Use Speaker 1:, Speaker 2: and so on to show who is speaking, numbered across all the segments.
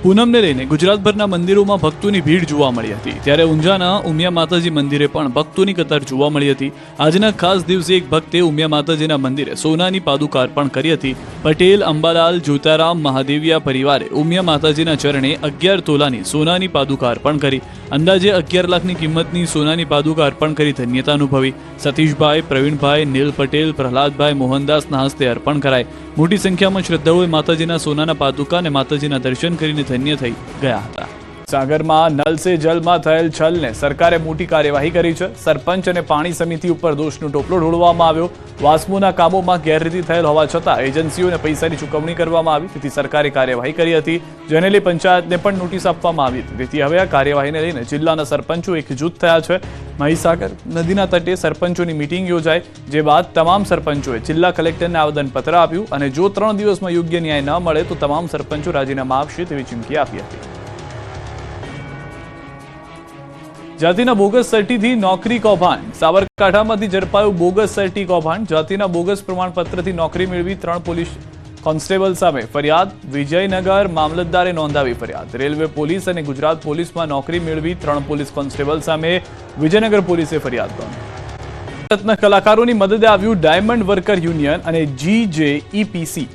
Speaker 1: પૂનમને લઈને ગુજરાતભરના મંદિરોમાં ભક્તોની ભીડ જોવા મળી હતી, ત્યારે ઊંઝાના ઉમિયા માતાજી મંદિરે પણ ભક્તોની કતાર જોવા મળી હતી। આજના ખાસ દિવસે એક ભક્તે ઉમિયા માતાજીના મંદિરે સોનાની પાદુકા અર્પણ કરી હતી। પટેલ અંબાલાલ જોતારામ મહાદેવિયા પરિવારે ઉમિયા માતાજીના ચરણે 11 તોલાની સોનાની પાદુકા અર્પણ કરી। અંદાજે 11 લાખની કિંમતની સોનાની પાદુકા અર્પણ કરી ધન્યતા અનુભવી। સતીશભાઈ, પ્રવીણભાઈ, નીલ પટેલ, પ્રહલાદભાઈ, મોહનદાસના હસ્તે અર્પણ કરાય। મોટી સંખ્યામાં શ્રદ્ધાળુઓએ માતાજીના સોનાના પાદુકા અને માતાજીના દર્શન કરીને ધન્ય થઈ ગયા હતા। સાગરમાં નલ સે જલમાં થયેલ છલને સરકારે મોટી કાર્યવાહી કરી છે। સરપંચ અને પાણી સમિતિ ઉપર દોષનો ટોપલો ઢોળવામાં આવ્યો। વાસ્મોના કામોમાં ગેરરીતિ થયેલ હોવા છતાં એજન્સીઓને પૈસાની ચૂકવણી કરવામાં આવી, તેથી સરકારે કાર્યવાહી કરી હતી, જેને લઈ પંચાયતને પણ નોટિસ આપવામાં આવી હતી। તેથી હવે આ કાર્યવાહીને લઈને જિલ્લાના સરપંચો એકજૂથ થયા છે। મહીસાગર નદીના તટે સરપંચોની મીટિંગ યોજાઈ, જે બાદ તમામ સરપંચોએ જિલ્લા કલેક્ટરને આવેદનપત્ર આપ્યું અને જો 3 દિવસમાં યોગ્ય ન્યાય ન મળે તો તમામ સરપંચો રાજીનામા આપશે તેવી ચીમકી આપી હતી। જાતિના બોગસ સર્ટીથી નોકરી કૌભાંડ। સાબરકાંઠામાંથી ઝડપાયું બોગસ સર્ટી કૌભાંડ। જાતિના બોગસ પ્રમાણપત્રથી નોકરી મેળવી 3 પોલીસ કોન્સ્ટેબલ સામે ફરિયાદ। વિજયનગર મામલતદારે નોંધાવી ફરિયાદ। રેલવે પોલીસ અને ગુજરાત પોલીસમાં નોકરી મેળવી 3 પોલીસ કોન્સ્ટેબલ સામે વિજયનગર પોલીસે ફરિયાદ નોંધી। રત્ન કલાકારોની મદદે આવ્યું ડાયમંડ વર્કર યુનિયન અને GJEPC।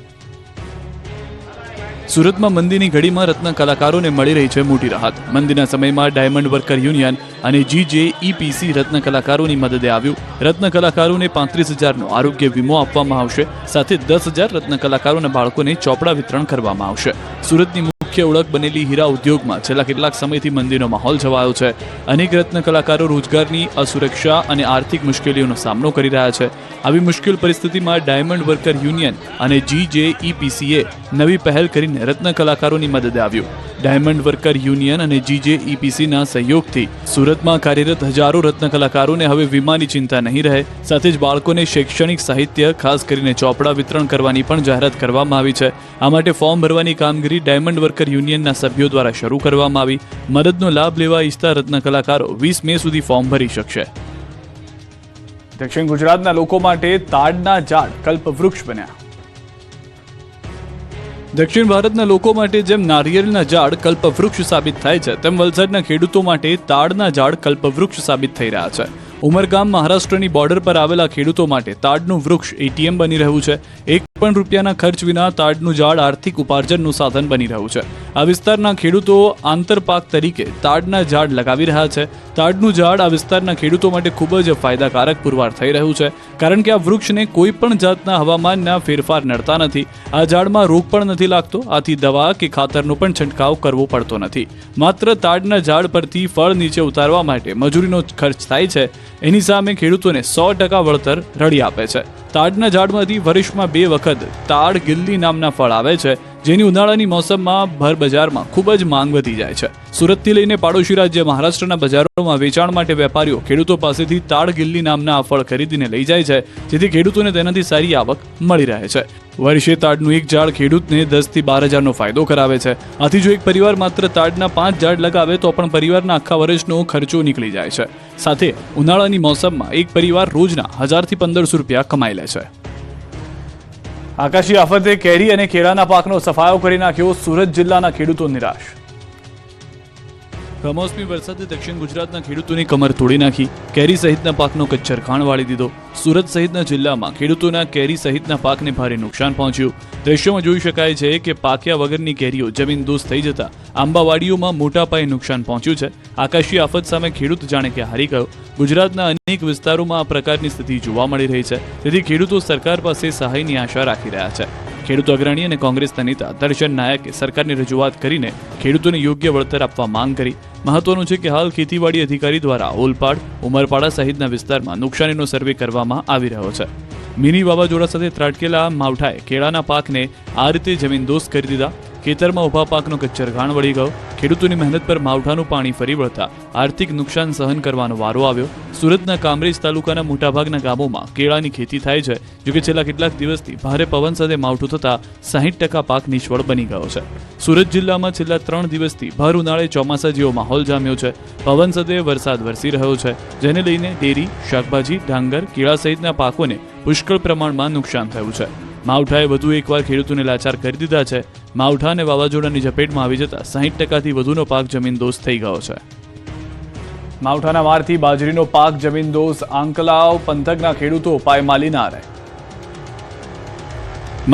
Speaker 1: સુરતમાં મંદીની ઘડીમાં રત્ન કલાકારોને મળી રહી છે મોટી રાહત। મંદીના સમયમાં ડાયમંડ વર્કર યુનિયન અને GJEPC રત્ન કલાકારોની મદદે આવ્યું। રત્ન કલાકારોને 35,000નો આરોગ્ય વીમો આપવામાં આવશે, સાથે 10,000 રત્ન કલાકારોના બાળકોને ચોપડા વિતરણ કરવામાં આવશે। સુરતની મુખ્ય ઓળખ બનેલી હીરા ઉદ્યોગમાં છેલ્લા કેટલાક સમયથી મંદીનો માહોલ છવાયો છે। અનેક રત્ન કલાકારો રોજગારની અસુરક્ષા અને આર્થિક મુશ્કેલીઓનો સામનો કરી રહ્યા છે। આવી મુશ્કેલ પરિસ્થિતિમાં ડાયમંડ વર્કર યુનિયન અને GJEPCએ નવી પહેલ કરીને રત્ન કલાકારોની મદદે આવ્યું। ડાયમંડ વર્કર યુનિયન અને GJEPCના સહયોગથી સુરતમાં કાર્યરત હજારો રત્ન કલાકારોને હવે વીમાની ચિંતા નહીં રહે, સાથે જ બાળકોને શૈક્ષણિક સાહિત્ય, ખાસ કરીને ચોપડા વિતરણ કરવાની પણ જાહેરાત કરવામાં આવી છે। આ માટે ફોર્મ ભરવાની કામગીરી ડાયમંડ વર્કર યુનિયનના સભ્યો દ્વારા શરૂ કરવામાં આવી। મદદનો લાભ લેવા ઈચ્છતા રત્ન કલાકારો 20 મે સુધી ફોર્મ ભરી શકશે। દક્ષિણ ગુજરાતના લોકો માટે તાડના ઝાડ કલ્પવૃક્ષ બન્યા। દક્ષિણ ભારતના લોકો માટે જેમ નારિયેળના ઝાડ કલ્પવૃક્ષ સાબિત થાય છે, તેમ વલસાડના ખેડૂતો માટે તાડના ઝાડ કલ્પવૃક્ષ સાબિત થઈ રહ્યા છે। ઉમરગામ મહારાષ્ટ્રની બોર્ડર પર આવેલા ખેડૂતો માટે તાડનું વૃક્ષ ATM બની રહ્યું છે। 1 પણ રૂપિયાના ખર્ચ વિના તાડનું ઝાડ આર્થિક ઉપાર્જનનું સાધન બની રહ્યું છે। આ વિસ્તારના ખેડૂતો આંતરપાક તરીકે તાડના ઝાડ લગાવી રહ્યા છે। તાડનું ઝાડ આ વિસ્તારના ખેડૂતો માટે ખૂબ જ ફાયદાકારક પુરવાર થઈ રહ્યું છે, કારણ કે આ વૃક્ષને કોઈ પણ જાતના હવામાનના ફેરફાર નડતા નથી। આ ઝાડમાં રોગ પણ નથી લાગતો, આથી દવા કે ખાતરનો પણ છંટકાવ કરવો પડતો નથી। માત્ર તાડના ઝાડ પરથી ફળ નીચે ઉતારવા માટે મજૂરીનો ખર્ચ થાય છે, એની સામે ખેડૂતોને 100% વળતર રળી આપે છે। તાડના ઝાડમાંથી વર્ષમાં 2 વખત તાડ ગિલ્લી નામના ફળ આવે છે, જેની ઉનાળાની મોસમમાં ભર બજારમાં ખૂબ જ માંગ વધી જાય છે। સુરતથી લઈને પાડોશી રાજ્ય મહારાષ્ટ્રના બજારોમાં વેચાણ માટે વેપારીઓ ખેડૂતો પાસેથી તાડ ગિલ્લી નામના આ ફળ ખરીદીને લઈ જાય છે, જેથી ખેડૂતોને તેનાથી સારી આવક મળી રહે છે। વર્ષે તાડનું એક ઝાડ ખેડૂતને 10 થી 12,000નો ફાયદો કરાવે છે। આથી જો એક પરિવાર માત્ર તાડના 5 ઝાડ લગાવે તો પણ પરિવારના આખા વર્ષનો ખર્ચો નીકળી જાય છે। સાથે ઉનાળાની મોસમમાં એક પરિવાર રોજના 1000 થી 1500 રૂપિયા કમાઈ લે છે। આકાશી આફતે કેરી અને કેળાના પાકનો સફાયો કરી નાખ્યો। સુરત જિલ્લાના ખેડૂતો નિરાશ। કમોસમી વરસાદે દક્ષિણ ગુજરાતના ખેડૂતોની કમર તોડી નાખી। કેરી સહિતના પાકનો કચ્છર ખાણ વાળી દીધો। સુરત સહિતના જિલ્લામાં ખેડૂતોના કેરી સહિતના પાકને ભારે નુકસાન પહોંચ્યું। દ્રશ્યોમાં જોઈ શકાય છે કે પાક્યા વગરની કેરીઓ જમીનદોસ્ત થઈ જતા આંબાવાડીઓમાં મોટા પાયે નુકસાન પહોંચ્યું છે। આકાશી આફત સામે ખેડૂત જાણે કે હારી ગયો। ગુજરાતના અનેક વિસ્તારોમાં આ પ્રકારની સ્થિતિ જોવા મળી રહી છે, તેથી ખેડૂતો સરકાર પાસે સહાયની આશા રાખી રહ્યા છે। ખેડૂત અગ્રણી અને કોંગ્રેસના નેતા દર્શન નાયકે સરકારની રજૂઆત કરીને ખેડૂતોને યોગ્ય વળતર આપવા માંગ કરી। મહત્વનું છે કે હાલ ખેતીવાડી અધિકારી દ્વારા ઓલપાડ, ઉમરપાડા સહિતના વિસ્તારમાં નુકસાનીનો સર્વે કરવામાં આવી રહ્યો છે। મિની વાવાઝોડા સાથે ત્રાટકેલા માવઠાએ કેળાના પાકને આ રીતે જમીનદોસ્ત કરી દીધા। ખેતરમાં ઉભા પાકનો કચ્છર ઘાણ વળી ગયો। ખેડૂતોની મહેનત પર માવઠાનું પાણી ફરી વળતા આર્થિક નુકસાન સહન કરવાનો વારો આવ્યો। સુરતના કામરેજ તાલુકાના મોટાભાગના ગામોમાં કેળાની ખેતી થાય છે, જોકે છેલ્લા કેટલાક દિવસથી ભારે પવન સાથે માવઠું થતા 60% પાક નિષ્ફળ બની ગયો છે। સુરત જિલ્લામાં છેલ્લા 3 દિવસથી ભર ઉનાળે ચોમાસા જેવો માહોલ જામ્યો છે। પવન સાથે વરસાદ વરસી રહ્યો છે, જેને લઈને ડેરી, શાકભાજી, ડાંગર, કેળા સહિતના પાકોને પુષ્કળ પ્રમાણમાં નુકસાન થયું છે। માવઠાએ વધુ એકવાર ખેડૂતોને લાચાર કરી દીધા છે। માવઠા અને વાવાઝોડાની ઝપેટમાં આવી જતા 60%થી વધુનો પાક જમીનદોસ્ત થઈ ગયો છે. માવઠાના મારથી બાજરીનો પાક જમીનદોસ્ત, આંકલાવ પંથકના ખેડૂતો પાયમાલીના આરે.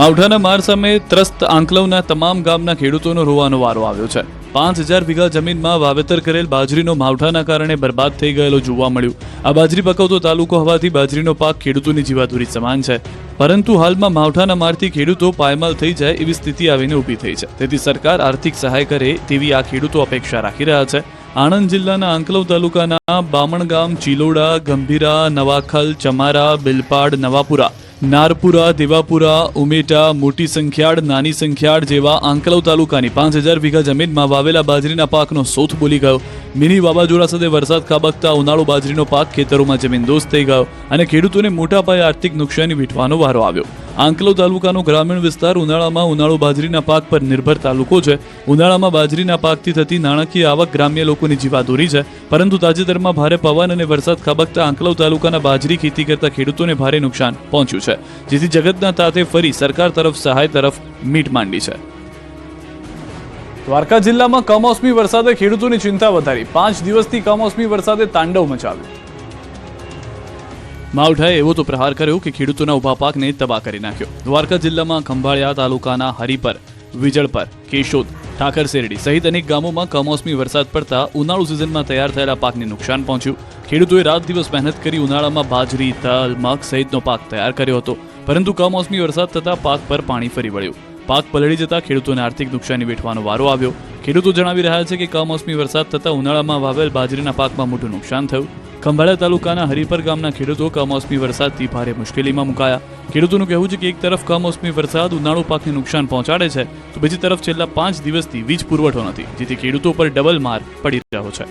Speaker 1: માવઠાના માર સામે ત્રસ્ત આંકલવના તમામ ગામના ખેડૂતોનો રોવાનો વારો આવ્યો છે. 5000 વીઘા જમીનમાં વાવેતર કરેલ બાજરીનો માવઠાના કારણે બરબાદ થઈ ગયેલો જોવા મળ્યું. આ બાજરી પકવતો તાલુકો હોવાથી બાજરીનો પાક ખેડૂતોની જીવાદોરી સમાન છે. પરંતુ હાલમાં માવઠાના મારથી ખેડૂતો પાયમાલ થઈ જાય એવી સ્થિતિ આવીને ઊભી થઈ છે. તેથી સરકાર આર્થિક સહાય કરે તેવી આ ખેડૂતો અપેક્ષા રાખી રહ્યા છે. આણંદ જિલ્લાના આંકલવ તાલુકાના બામણગામ, ચિલોડા, ગંભીરા, નવાખલ, ચમારા, બિલપાડ, નવાપુરા, નારપુરા, દેવાપુરા, ઉમેટા, મોટી સંખ્યાળ, નાની સંખ્યાળ જેવા આંકલવ તાલુકાની 5000 વીઘા જમીનમાં વાવેલા બાજરીના પાકનો સોથ બોલી ગયો. મિની વાવાઝોડા સાથે વરસાદ ખાબકતા ઉનાળુ બાજરીનો પાક ખેતરોમાં જમીનદોસ્ત થઈ ગયો અને ખેડૂતોને મોટા પાયે આર્થિક નુકસાની વેઠવાનો વારો આવ્યો. આંકલવ તાલુકાનો ગ્રામીણ વિસ્તાર ઉનાળામાં ઉનાળુ બાજરીના પાક પર નિર્ભર તાલુકો છે. ઉનાળામાં બાજરીના પાકથી થતી નાણાકીય આવક ગ્રામ્ય લોકોની જીવાદોરી છે. પરંતુ તાજેતરમાં ભારે પવન અને વરસાદ ખાબકતા આંકલવ તાલુકાના બાજરી ખેતી કરતા ખેડૂતોને ભારે નુકસાન પહોંચ્યું છે. જેથી જગતના તાતે ફરી સરકાર તરફ સહાય તરફ મીટ માંડી છે. દ્વારકા જિલ્લામાં કમોસમી વરસાદે ખેડૂતોની ચિંતા વધારી. 5 દિવસથી કમોસમી વરસાદે તાંડવ મચાવ્યું. માવઠાએ એવો તો પ્રહાર કર્યો કે ખેડૂતોના ઉભા પાકને તબાહ કરી નાખ્યો. દ્વારકા જિલ્લામાં ખંભાળિયા તાલુકાના હરિપર, વિજળપર, કેશોદ, ઠાકર શેરડી સહિત અનેક ગામોમાં કમોસમી વરસાદ પડતા ઉનાળુ સિઝનમાં તૈયાર થયેલા પાકને નુકસાન પહોંચ્યું. ખેડૂતોએ રાત દિવસ મહેનત કરી ઉનાળામાં બાજરી, તલ, મગ સહિતનો પાક તૈયાર કર્યો હતો. પરંતુ કમોસમી વરસાદ થતાં પાક પર પાણી ફરી વળ્યું. પાક પલળી જતા ખેડૂતોને આર્થિક નુકસાની વેઠવાનો વારો આવ્યો. ખેડૂતો જણાવી રહ્યા છે કે કમોસમી વરસાદ થતાં ઉનાળામાં વાવેલ બાજરીના પાકમાં મોટું નુકસાન થયું. ખંભાળિયા તાલુકાના હરિપર ગામના ખેડૂતો કમોસમી વરસાદથી ભારે મુશ્કેલીમાં મુકાયા. ખેડૂતોનું કહેવું છે કે એક તરફ કમોસમી વરસાદ ઉનાળુ પાકને નુકસાન પહોંચાડે છે તો બીજી તરફ છેલ્લા 5 દિવસથી વીજ પુરવઠો નથી, જેથી ખેડૂતો પર ડબલ માર પડી રહ્યો છે.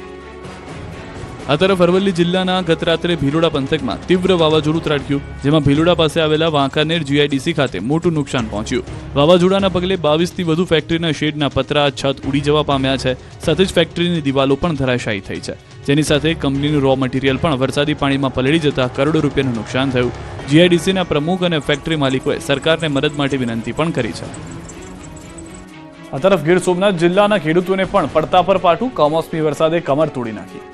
Speaker 1: આ તરફ અરવલ્લી જિલ્લાના ગત રાત્રે ભીલોડા પંથકમાં તીવ્ર વાવાઝોડું ત્રાટક્યું, જેમાં ભીલોડા પાસે આવેલા વાંકાનેર GIDC ખાતે મોટું નુકસાન પહોંચ્યું. વાવાઝોડાના પગલે 22થી વધુ ફેક્ટરીના શેડના પતરા, છત ઉડી જવા પામ્યા છે. સાથે જ ફેક્ટરીની દિવાલો પણ ધરાશાયી થઈ છે. જેની સાથે કંપનીનું રો મટીરિયલ પણ વરસાદી પાણીમાં પલળી જતા કરોડો રૂપિયાનું નુકસાન થયું. GIDCના પ્રમુખ અને ફેક્ટરી માલિકોએ સરકારને મદદ માટે વિનંતી પણ કરી છે. આ તરફ ગીર સોમનાથ જિલ્લાના ખેડૂતોને પણ પડતા પર પાટું. કમોસમી વરસાદે કમર તોડી નાખી.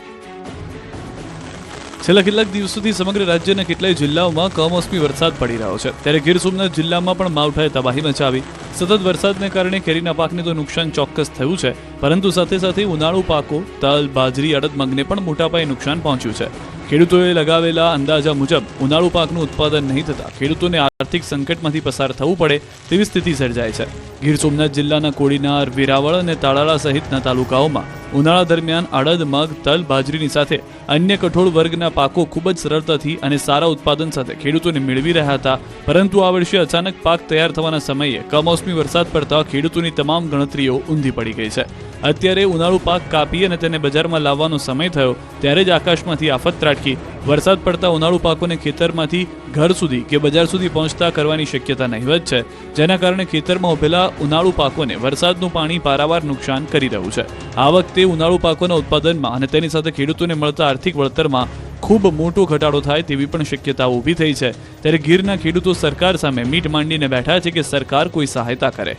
Speaker 1: છેલ્લા કેટલાક દિવસોથી સમગ્ર રાજ્યના કેટલાય જિલ્લાઓમાં કમોસમી વરસાદ પડી રહ્યો છે. ત્યારે ગીર સોમનાથ જિલ્લામાં પણ માવઠાએ તબાહી મચાવી. સતત વરસાદને કારણે કેરીના પાકને તો નુકસાન ચોક્કસ થયું છે, પરંતુ સાથે સાથે ઉનાળુ પાકો તલ, બાજરી, અડદ, મગને પણ મોટા પાયે નુકસાન પહોંચ્યું છે. ખેડૂતોએ લગાવેલા અંદાજા મુજબ ઉનાળુ પાકનું ઉત્પાદન નહીં થતા ખેડૂતોને આર્થિક સંકટમાંથી પસાર થવું પડે તેવી સ્થિતિ સર્જાય છે. ગીર સોમનાથ જિલ્લાના કોડીનાર, વેરાવળ અને તાળાળા સહિતના તાલુકાઓમાં ઉનાળા દરમિયાન અડદ, મગ, તલ, બાજરીની સાથે અન્ય કઠોળ વર્ગના પાકો ખૂબ જ સરળતાથી અને સારા ઉત્પાદન સાથે ખેડૂતોને મેળવી રહ્યા હતા. પરંતુ આ વર્ષે અચાનક પાક તૈયાર થવાના સમયે કમોસમી વરસાદ પડતા ખેડૂતોની તમામ ગણતરીઓ ઊંધી પડી ગઈ છે. અત્યારે ઉનાળુ પાક કાપી અને તેને બજારમાં લાવવાનો સમય થયો ત્યારે જ આકાશમાંથી આફત ત્રાટકી. વરસાદ પડતા ઉનાળુ પાકોને ખેતરમાંથી ઘર સુધી કે બજાર સુધી પહોંચતા કરવાની શક્યતા નહિવત છે, જેના કારણે ખેતરમાં ઉભેલા ઉનાળુ પાકોને વરસાદનું પાણી પારાવાર નુકસાન કરી રહ્યું છે. આ વખતે ઉનાળુ પાકોના ઉત્પાદનમાં અને તેની સાથે ખેડૂતોને મળતા આર્થિક વળતરમાં ખૂબ મોટો ઘટાડો થાય તેવી પણ શક્યતાઓ ઊભી થઈ છે. ત્યારે ગીરના ખેડૂતો સરકાર સામે મીટ માંડીને બેઠા છે કે સરકાર કોઈ સહાયતા કરે.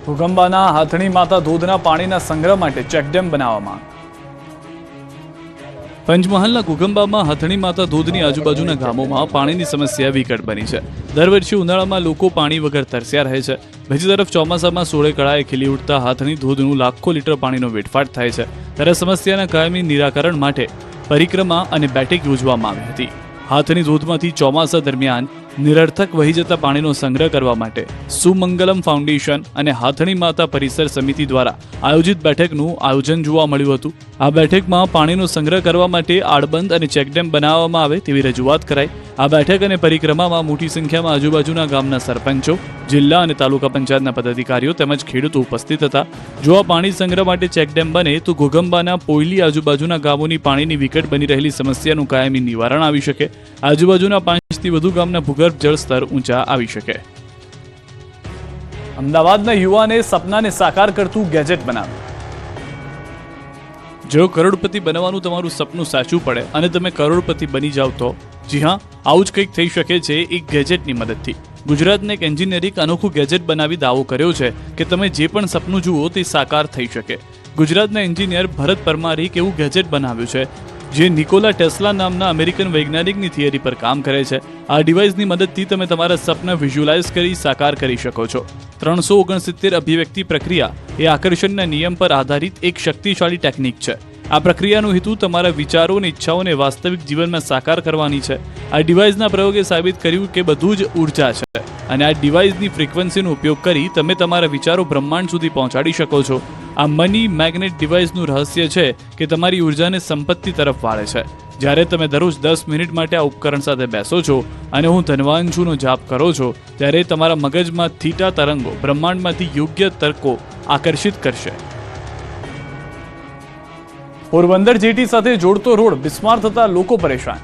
Speaker 1: ઘુગંબાના હાથણી માતા ધોધના પાણીના સંગ્રહ માટે ચેકડેમ બનાવવામાં. પંચમહાલના ઘુગંબામાં હાથણી માતા ધોધની આજુબાજુના ગામોમાં પાણીની સમસ્યા વિકટ બની છે. દર વર્ષે ઉનાળામાં લોકો પાણી વગર તરસ્યા રહે છે. બીજી તરફ ચોમાસામાં સોળે કળાએ ખીલી ઉઠતા હાથણી ધોધનું લાખો લીટર પાણીનો વેડફાટ થાય છે. ત્યારે સમસ્યાના કાયમી નિરાકરણ માટે પરિક્રમા અને બેઠક યોજવામાં આવી હતી. હાથણી ધોધમાંથી ચોમાસા દરમિયાન નિરર્થક વહી જતા પાણીનો સંગ્રહ કરવા માટે સુમંગલમ ફાઉન્ડેશન અને હાથણી માતા પરિસર સમિતિ દ્વારા આયોજિત બેઠકનું આયોજન જોવા મળ્યું હતું. આ બેઠકમાં પાણીનો સંગ્રહ કરવા માટે આડબંધ અને ચેકડેમ બનાવવામાં આવે તેવી રજૂઆત કરાઈ. આ બેઠક અને પરિક્રમામાં મોટી સંખ્યામાં આજુબાજુના ગામના સરપંચો, જિલ્લા અને તાલુકા પંચાયતના પદાધિકારીઓ તેમજ ખેડૂતો ઉપસ્થિત હતા. જો આ પાણી સંગ્રહ માટે ચેકડેમ બને તો ઘોઘંબાના પોયલી આજુબાજુના ગામોની પાણીની વિકટ બની રહેલી સમસ્યાનું કાયમી નિવારણ આવી શકે. આજુબાજુના 5થી વધુ ગામના ભૂગર્ભ જળ સ્તર ઊંચા આવી શકે. અમદાવાદના યુવાને સપનાને સાકાર કરતું ગેજેટ બનાવ્યું. જો કરોડપતિ બનવાનું તમારું સપનું સાચું પડે અને તમે કરોડપતિ બની જાવ તો જી હા, આવું જ કંઈક થઈ શકે છે એક ગેજેટની મદદથી. ગુજરાતના એક એન્જિનિયરે એક અનોખું ગેજેટ બનાવી દાવો કર્યો છે કે તમે જે પણ સપનું જુઓ તે સાકાર થઈ શકે. ગુજરાતના એન્જિનિયર ભરત પરમારે એક એવું ગેજેટ બનાવ્યું છે જે નિકોલા ટેસ્લા નામના અમેરિકન વૈજ્ઞાનિકની થિયરી પર કામ કરે છે. આ ડિવાઇસની મદદથી તમે તમારા સપના વિઝ્યુઅલાઇઝ કરી સાકાર કરી શકો છો. 369 અભિવ્યક્તિ પ્રક્રિયા એ આકર્ષણના નિયમ પર આધારિત એક શક્તિશાળી ટેકનિક છે. આ પ્રક્રિયાનો હેતુ તમારા વિચારો અને ઈચ્છાઓને વાસ્તવિક જીવનમાં સાકાર કરવાની છે. આ ડિવાઇસના પ્રયોગે સાબિત કર્યું કે બધું જ ઉર્જા છે અને આ ડિવાઇસની ફ્રીક્વન્સીનો ઉપયોગ કરી તમે તમારા વિચારો બ્રહ્માંડ સુધી પહોંચાડી શકો છો. આ મની મેગ્નેટ ડિવાઇસનું રહસ્ય છે કે તમારી ઉર્જાને સંપત્તિ તરફ વાળે છે. જ્યારે તમે દરરોજ 10 મિનિટ માટે આ ઉપકરણ સાથે બેસો છો અને હું ધનવાન છુંનો જાપ કરો છો ત્યારે તમારા મગજમાં થીટા તરંગો બ્રહ્માંડમાંથી યોગ્ય તર્કો આકર્ષિત કરશે. પોરબંદર જેટી સાથે જોડતો રોડ બિસ્માર થતા લોકો પરેશાન.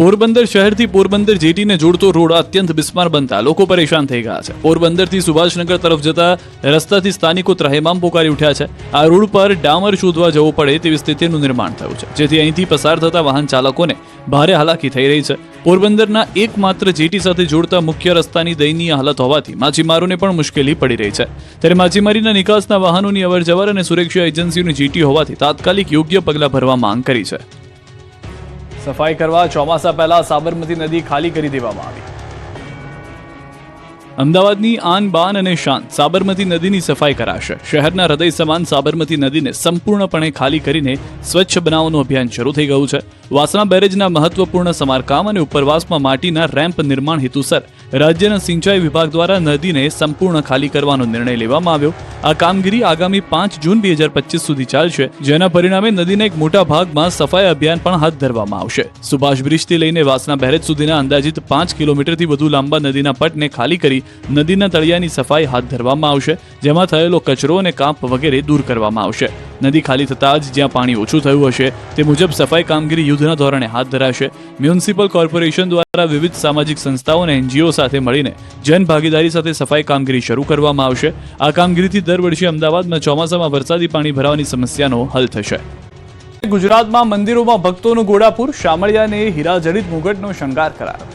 Speaker 1: પોરબંદર શહેરથી પોરબંદર જેટીને જોડતો રોડ અત્યંત બિસ્માર બનતા લોકો પરેશાન થઈ ગયા છે. પોરબંદરથી સુભાષનગર તરફ જતા રસ્તાથી સ્થાનિકો ત્રહેમામ પોકારી ઉઠ્યા છે. આ રોડ પર ડામર શોધવા જવું પડે તેવી સ્થિતિનું નિર્માણ થયું છે, જેથી અહીંથી પસાર થતા વાહન ચાલકોને ભારે હાલાકી થઈ રહી છે. પોરબંદરના એકમાત્ર જેટી સાથે જોડતા મુખ્ય રસ્તાની દયનીય હાલત હોવાથી માછીમારોને પણ મુશ્કેલી પડી રહી છે. ત્યારે માછીમારીના નિકાસના વાહનોની અવરજવર અને સુરક્ષા એજન્સીઓની જેટી હોવાથી તાત્કાલિક યોગ્ય પગલાં ભરવા માંગ કરી છે. સફાઈ કરવા ચોમાસા પહેલા સાબરમતી નદી ખાલી કરી દેવામાં આવી. અમદાવાદની આન બાન અને શાન સાબરમતી નદીની સફાઈ કરાશે. શહેરના હૃદય સમાન સાબરમતી નદીને સંપૂર્ણપણે ખાલી કરીને સ્વચ્છ બનાવવાનું અભિયાન શરૂ થઈ ગયું છે. વાસણા બેરેજના મહત્વપૂર્ણ સમારકામ અને ઉપરવાસમાં માટીના રેમ્પ નિર્માણ હેતુસર રાજ્યના સિંચાઈ વિભાગ દ્વારા નદીને સંપૂર્ણ ખાલી કરવાનો નિર્ણય લેવામાં આવ્યો. આ કામગીરી આગામી 5 જૂન 2025 સુધી ચાલશે, જેના પરિણામે નદીના એક મોટા ભાગમાં સફાઈ અભિયાન પણ હાથ ધરવામાં આવશે. સુભાષ બ્રિજથી લઈને વાસણા બેરેજ સુધીના અંદાજિત 5 કિલોમીટરથી વધુ લાંબા નદીના પટને ખાલી કરી નદીના તળિયાની સફાઈ હાથ ધરવામાં આવશે, જેમાં થયેલો કચરો અને કાંપ વગેરે દૂર કરવામાં આવશે. નદી ખાલી થતાં જ જ્યાં પાણી ઓછું થયું હશે તે મુજબ સફાઈ કામગીરી યુદ્ધના ધોરણે હાથ ધરાશે. મ્યુનિસિપલ કોર્પોરેશન દ્વારા વિવિધ સામાજિક સંસ્થાઓ અને એનજીઓ સાથે મળીને જન ભાગીદારી સાથે સફાઈ કામગીરી શરૂ કરવામાં આવશે. આ કામગીરીથી દર વર્ષે અમદાવાદમાં ચોમાસામાં વરસાદી પાણી ભરાવાની સમસ્યાનો હલ થશે. ગુજરાતમાં મંદિરોમાં ભક્તોનું ઘોડાપુર, શામળિયાને હીરાજડિત મુગટનો શણગાર કરાયો.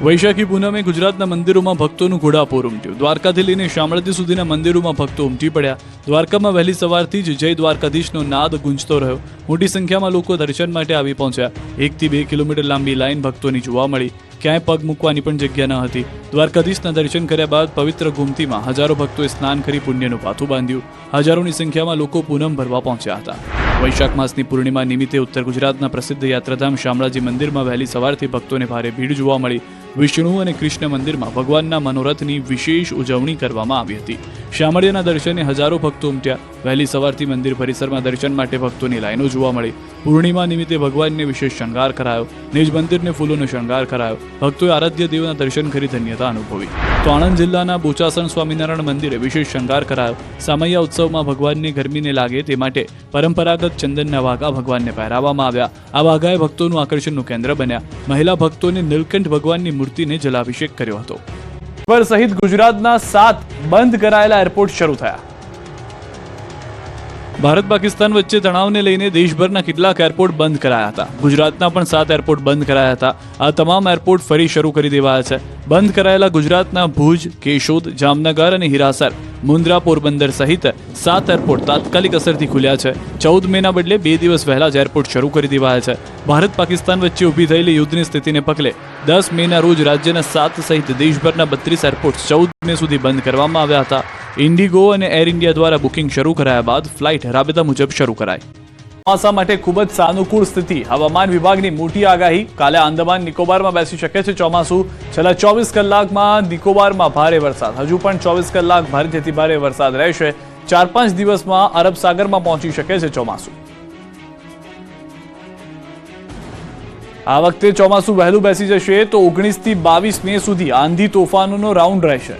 Speaker 1: વૈશાખી પૂનમે ગુજરાતના મંદિરોમાં ભક્તોનું ઘોડાપુર ઉમટ્યું. દ્વારકાથી લઈને શામળાજી સુધીના મંદિરોમાં ભક્તો ઉમટી પડ્યા. દ્વારકામાં વહેલી સવારથી જ જય દ્વારકાધીશનો નાદ ગુંજતો રહ્યો. મોટી સંખ્યામાં લોકો દર્શન માટે આવી પહોંચ્યા. 1 થી 2 કિલોમીટર લાંબી લાઈન ભક્તોની જોવા મળી. ક્યાંય પગ મૂકવાની પણ જગ્યા ન હતી. દ્વારકાધીશના દર્શન કર્યા બાદ પવિત્ર ગોમતીમાં હજારો ભક્તોએ સ્નાન કરી પુણ્યનું પાથું બાંધ્યું. હજારોની સંખ્યામાં લોકો પૂનમ ભરવા પહોંચ્યા હતા. વૈશાખ માસની પૂર્ણિમા નિમિત્તે ઉત્તર ગુજરાતના પ્રસિદ્ધ યાત્રાધામ શામળાજી મંદિરમાં વહેલી સવારથી ભક્તોને ભારે ભીડ જોવા મળી. વિષ્ણુ અને કૃષ્ણ મંદિરમાં ભગવાનના મનોરથની વિશેષ ઉજવણી કરવામાં આવી હતી. શામળિયાના દર્શને હજારો ભક્તો ઉમટ્યા. વહેલી સવારથી મંદિર પરિસરમાં દર્શન માટે ભક્તોની લાઈનો જોવા મળી. પૂર્ણિમા નિમિત્તે ભગવાનને વિશેષ શણગાર કરાયો. નિજ મંદિરને ફૂલોનો શણગાર કરાયો. ભક્તોએ આરાધ્ય દેવના દર્શન કરી ધન્યતા અનુભવી. તો આણંદ જિલ્લાના બોચાસણ સ્વામિનારાયણ મંદિરે વિશેષ શણગાર કરાયો. સામૈયા ઉત્સવમાં ભગવાનને ગરમીને લાગે તે માટે પરંપરાગત ચંદનના વાઘા ભગવાનને પહેરાવવામાં આવ્યા. આ વાઘાએ ભક્તોનું આકર્ષણનું કેન્દ્ર બન્યા. મહિલા ભક્તોને નીલકંઠ ભગવાનની મૂર્તિને જલાભિષેક કર્યો હતો. સહિત ગુજરાતના 7 બંધ કરાયેલા એરપોર્ટ શરૂ થયા. ભારત પાકિસ્તાન વચ્ચે તણાવને લઈને દેશભરના કેટલાક એરપોર્ટ બંધ કરાયા હતા. ગુજરાતના પણ 7 એરપોર્ટ બંધ કરાયા હતા. આ તમામ એરપોર્ટ ફરી શરૂ કરી દેવાયા છે. બંધ કરાયેલા ગુજરાતના ભુજ, કેશોદ, જામનગર અને હિરાસર, મુન્દ્રા, પોરબંદર સહિત 7 એરપોર્ટ તાત્કાલિક અસરથી ખુલ્યા છે. 14 મેના બદલે 2 દિવસ વહેલા જ એરપોર્ટ શરૂ કરી દેવાયા છે. ભારત પાકિસ્તાન વચ્ચે ઊભી થયેલી યુદ્ધની સ્થિતિને પગલે 10 મેના રોજ રાજ્યના 7 સહિત દેશભરના 32 એરપોર્ટ 14 મે સુધી બંધ કરવામાં આવ્યા હતા. ઇન્ડિગો અને એર ઇન્ડિયા દ્વારા બુકિંગ શરૂ કરાયા બાદ ફ્લાઇટ રાબેતા મુજબ શરૂ કરાઈ. ચોમાસા માટે ખૂબ જ સાનુકૂળ સ્થિતિ. હવામાન વિભાગની મોટી આગાહી. કાલે આંદામાન નિકોબારમાં બેસી શકે છે ચોમાસું. છેલ્લા 24 કલાકમાં નિકોબારમાં ભારે વરસાદ. હજુ પણ 24 કલાક ભારેથી અતિ ભારે વરસાદ રહેશે. 4-5 દિવસમાં અરબ સાગરમાં પહોંચી શકે છે ચોમાસું. આ વખતે ચોમાસું વહેલું બેસી જશે તો 19 થી 22 મે સુધી આંધી તોફાનોનો રાઉન્ડ રહેશે.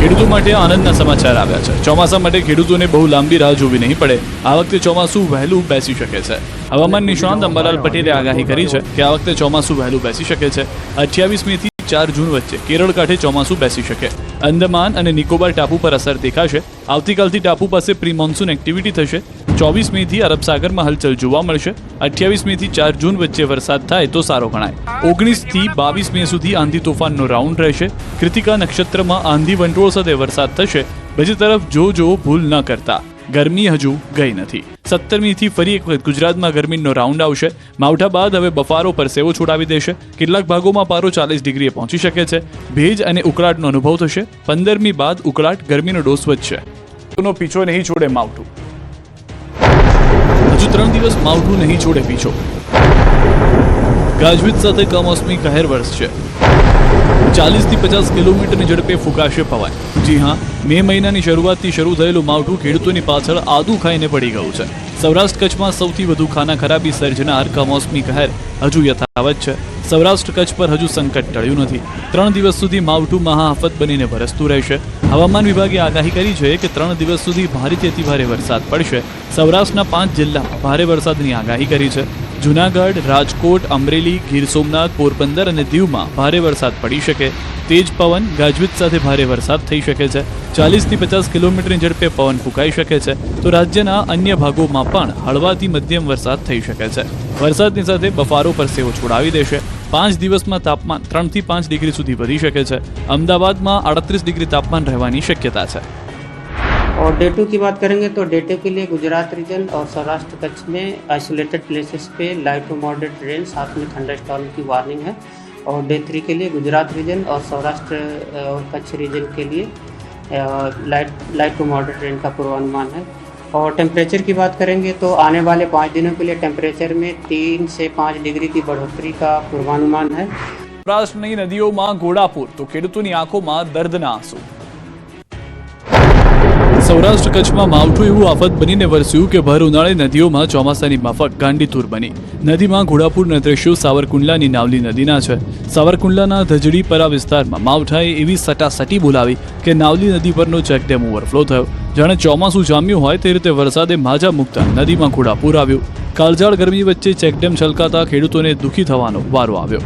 Speaker 1: ખેડૂતો માટે આનંદના સમાચાર આવ્યા છે. ચોમાસા માટે ખેડૂતોને બહુ લાંબી રાહ જોવી નહીં પડે. આ વખતે ચોમાસું વહેલું બેસી શકે છે. હવામાન નિષ્ણાત અંબાલાલ પટેલે આગાહી કરી છે કે આ વખતે ચોમાસું વહેલું બેસી શકે છે. 28 મે થી 4 જૂન વચ્ચે કેરળ કાંઠે ચોમાસું બેસી શકે. અંદમાન અને નિકોબાર ટાપુ પર અસર દેખાશે. આવતીકાલથી ટાપુ પાસે પ્રી મોન્સૂન એક્ટિવિટી થશે. 24 મેથી અરબ સાગરમાં હલચલ જોવા મળશે. 28 મેથી 4 જૂન વચ્ચે વરસાદ થાય તો સારો ગણાય. 19 થી 22 મે સુધી આંધી તોફાનનો રાઉન્ડ રહેશે. કૃતિકા નક્ષત્રમાં આંધી વંટોળ સાથે વરસાદ થશે. બીજી તરફ જો ભૂલ ન કરતા ગરમી હજુ ગઈ નથી. 17મી થી ફરી એક વખત ગુજરાતમાં ગરમીનો રાઉન્ડ આવશે. માવઠા બાદ હવે બફારો પરસેવો છોડાવી દેશે. કેટલાક ભાગોમાં પારો 40 ડિગ્રીએ પહોંચી શકે છે. ભેજ અને ઉકળાટનો અનુભવ થશે. 15મી બાદ ઉકળાટ ગરમીનો ડોસ વધશે. પીછો નહીં છોડે માવઠું. હજુ 3 દિવસ માવઠું નહીં છોડે પીછો. ગાજવીજ સાથે કમોસમી કહેર વરસશે. 40 થી 50 કિલોમીટરની ઝડપે ફૂંકાશે પવન. જી હા, મે મહિનાની શરૂઆતથી શરૂ થયેલું માવઠું ખેડૂતોની પાછળ આદુ ખાઈને પડી ગયું છે. સૌરાષ્ટ્ર કચ્છમાં સૌથી વધુ ખાના ખરાબી સર્જનાર કમોસમી કહેર હજુ યથાવત છે. સૌરાષ્ટ્ર કચ્છ પર હજુ સંકટ ટળ્યું નથી. 3 દિવસ સુધી માવઠું મહાઆફત બનીને વરસતું રહેશે. હવામાન વિભાગે આગાહી કરી છે કે 3 દિવસ સુધી ભારેથી અતિભારે વરસાદ પડશે. સૌરાષ્ટ્રના 5 જિલ્લામાં ભારે વરસાદની આગાહી કરી છે. જૂનાગઢ, રાજકોટ, અમરેલી, ગીર સોમનાથ, પોરબંદર અને દીવમાં ભારે વરસાદ પડી શકે. તેજ પવન, ગાજવીજ સાથે ભારે વરસાદ થઈ શકે છે. 40 થી 50 કિલોમીટરની ઝડપે પવન ફૂંકાઈ શકે છે. તો રાજ્યના અન્ય ભાગોમાં પણ હળવાથી મધ્યમ વરસાદ થઈ શકે છે. વરસાદની સાથે બફારો પરસેવો છોડાવી દેશે. 5 દિવસમાં તાપમાન 3 થી 5 ડિગ્રી સુધી વધી શકે છે. અમદાવાદમાં 38 ડિગ્રી તાપમાન રહેવાની શક્યતા છે.
Speaker 2: और डे 2 की बात करेंगे तो डे 2 के लिए गुजरात रीजन और सौराष्ट्र कच्छ में आइसोलेटेड प्लेसेस पे लाइट टू मॉडरेट रेन साथ में थंडरस्टॉर्म की वार्निंग है. और डे 3 के लिए गुजरात रीजन और सौराष्ट्र और कच्छ रीजन के लिए लाइट टू मॉडरेट रेन का पूर्वानुमान है. और टेम्परेचर की बात करेंगे तो आने वाले 5 दिनों के लिए टेम्परेचर में 3 से 5 डिग्री की बढ़ोतरी का पूर्वानुमान है.
Speaker 1: સૌરાષ્ટ્રની નદીઓમાં ઘોડાપૂર તો ખેડૂતોની આંખોમાં દર્દના આંસુ. સૌરાષ્ટ્ર કચ્છમાં માવઠું એવું આફત બનીને વરસ્યું કે ભર ઉનાળે નદીઓમાં ચોમાસાની માફક ગાંડીતુર બની. નદીમાં ઘોડાપૂરના દ્રશ્યો સાવરકુંડલાની નાવલી નદીના છે. સાવરકુંડલાના ધજડીપરા વિસ્તારમાં માવઠાએ એવી સટાસટી બોલાવી કે નાવલી નદી પરનો ચેકડેમ ઓવરફ્લો થયો. જાણે ચોમાસું જામ્યું હોય તે રીતે વરસાદે માજા મૂકતા નદીમાં ઘોડાપૂર આવ્યું. કાળઝાળ ગરમી વચ્ચે ચેકડેમ છલકાતા ખેડૂતોને દુઃખી થવાનો વારો આવ્યો.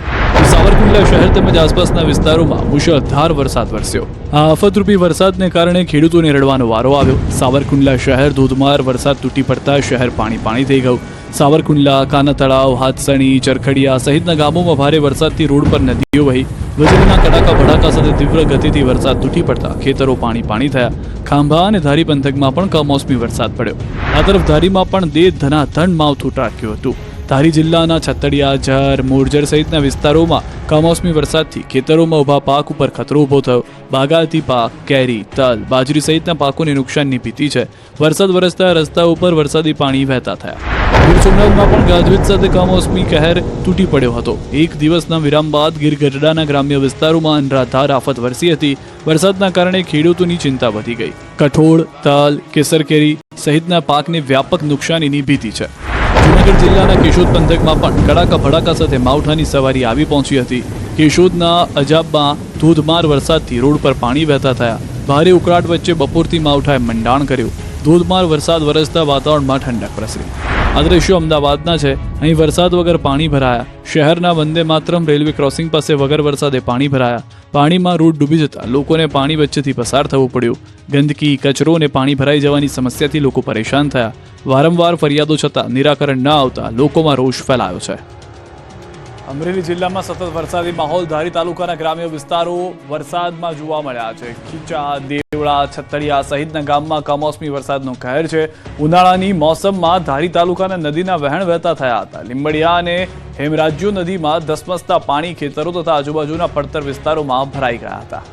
Speaker 1: સાવરકુંડલા શહેર તેમજ આસપાસના વિસ્તારોમાં મુશળધાર વરસાદ વરસ્યો. આ આફતરૂપી વરસાદને કારણે ખેડૂતોને રડવાનો વારો આવ્યો. સાવરકુંડલા શહેર ધોધમાર વરસાદ તૂટી પડતા શહેર પાણી થઈ ગયું. સાવરકુંડલા, કાના તળાવ, હાથસણી, ચરખડિયા સહિતના ગામોમાં ભારે વરસાદથી રોડ પર નદીઓ વહી. વીજળીના કડાકા ભડાકા સાથે તીવ્ર ગતિથી વરસાદ તૂટી પડતા ખેતરો પાણી થયા. ખાંભા અને ધારી પંથકમાં પણ કમોસમી વરસાદ પડ્યો. આ તરફ ધારીમાં પણ ધનાધન માવઠું ત્રાટક્યું હતું. ધારી જિલ્લાના છતડિયા, ઝર, મોરજર સહિતના વિસ્તારોમાં કમોસમી વરસાદથી ખેતરોમાં ઊભા પાક ઉપર ખતરો ઊભો થયો. બાગાયતી પાક, કેરી, તલ, બાજરી સહિતના પાકોને નુકસાનની ભીતિ છે. વરસાદ વરસતા રસ્તા ઉપર વરસાદી પાણી વહેતા થયા. ગીર સોમનાથમાં પણ ગાજવીજ સાથે કમોસમી કહેર તૂટી પડ્યો હતો. એક દિવસના વિરામ બાદ ગીર ગઢડાના ગ્રામ્ય વિસ્તારોમાં અનરાધાર આફત વરસી હતી. વરસાદના કારણે ખેડૂતોની ચિંતા વધી ગઈ. કઠોળ, તલ, કેસર કેરી સહિતના પાકને વ્યાપક નુકસાનીની ભીતિ છે. જૂનાગઢ જિલ્લાના કેશોદ પંથકમાં પણ કડાકા ભડાકા સાથે માવઠાની સવારી આવી પહોંચી હતી. કેશોદના અજાબમાં ધોધમાર વરસાદથી રોડ પર પાણી વહેતા થયા. ભારે ઉકળાટ વચ્ચે બપોરથી માવઠાએ મંડાણ કર્યું. ધોધમાર વરસાદ વરસતા વાતાવરણમાં ઠંડક પ્રસરી. આ દ્રશ્યો અમદાવાદના છે. અહીં વરસાદ વગર પાણી ભરાયા. શહેરના વંદે માતરમ રેલવે ક્રોસિંગ પાસે વગર વરસાદે પાણી ભરાયા. પાણીમાં રોડ ડૂબી જતા લોકોને પાણી વચ્ચેથી પસાર થવું પડ્યું. ગંદકી, કચરો અને પાણી ભરાઈ જવાની સમસ્યાથી લોકો પરેશાન થયા. વારંવાર ફરિયાદો છતાં નિરાકરણ ન આવતા લોકોમાં રોષ ફેલાયો છે. અમરેલી જિલ્લામાં સતત વરસાદી માહોલ. ધારી તાલુકાના ગ્રામ્ય વિસ્તારો વરસાદમાં જોવા મળ્યા છે. ખીચા, દેવળા, છતડિયા સહિતના ગામમાં કમોસમી વરસાદનો કહેર છે. ઉનાળાની મોસમમાં ધારી તાલુકાના નદીના વહેણ વહેતા થયા હતા. લીંબડિયા અને હેમરાજ્યો નદીમાં ધસમસતા પાણી ખેતરો તથા આજુબાજુના પડતર વિસ્તારોમાં ભરાઈ ગયા હતા.